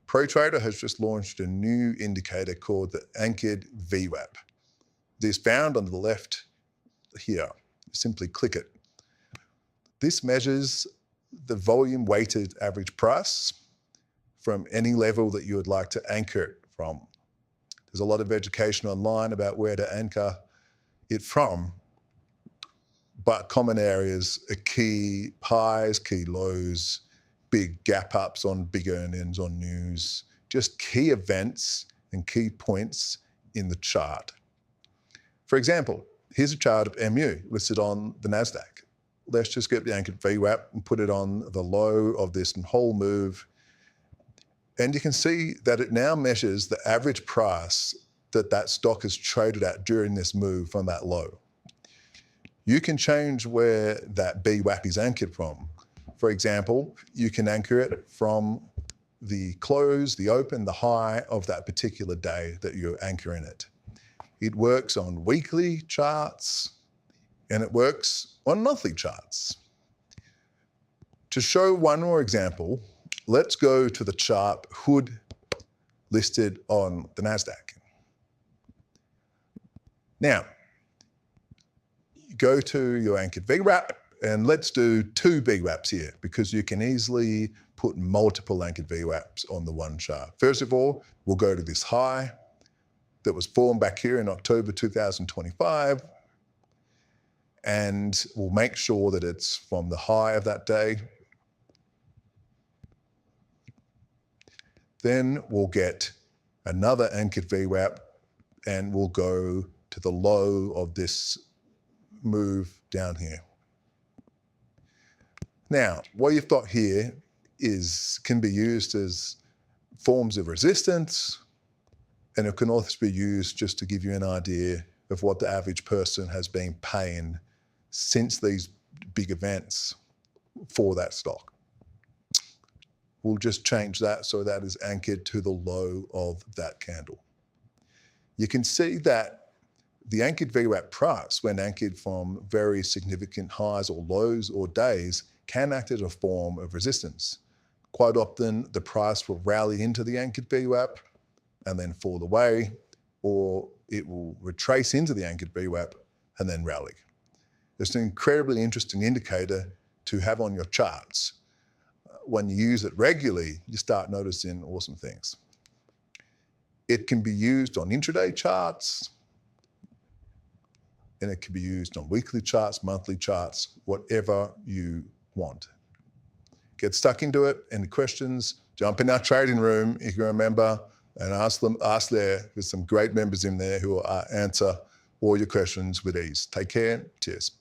ProTrader has just launched a new indicator called the anchored VWAP. This is found on the left here. Simply click it. This measures the volume weighted average price from any level that you would like to anchor it from. There's a lot of education online about where to anchor it from, but common areas are key highs, key lows, big gap ups on big earnings on news, just key events and key points in the chart. For example, here's a chart of MU listed on the NASDAQ. Let's just get the anchored VWAP and put it on the low of this whole move. And you can see that it now measures the average price that stock is traded at during this move from that low. You can change where that VWAP is anchored from. For example, you can anchor it from the close, the open, the high of that particular day that you're anchoring it. It works on weekly charts and it works on monthly charts. To show one more example, let's go to the chart hood listed on the NASDAQ. Now, you go to your anchored VWAP and let's do 2 VWAPs here because you can easily put multiple anchored VWAPs on the one chart. First of all, we'll go to this high that was formed back here in October 2025 and we'll make sure that it's from the high of that day. Then we'll get another anchored VWAP and we'll go to the low of this move down here. Now, what you've got here can be used as forms of resistance, and it can also be used just to give you an idea of what the average person has been paying since these big events for that stock. We'll just change that so that is anchored to the low of that candle. You can see that the anchored VWAP price, when anchored from very significant highs or lows or days, can act as a form of resistance. Quite often, the price will rally into the anchored VWAP and then fall away, or it will retrace into the anchored VWAP and then rally. It's an incredibly interesting indicator to have on your charts. When you use it regularly, you start noticing awesome things. It can be used on intraday charts, and it can be used on weekly charts, monthly charts, whatever you want. Get stuck into it. Any questions? Jump in our trading room, if you remember, and ask there. There's some great members in there who will answer all your questions with ease. Take care. Cheers.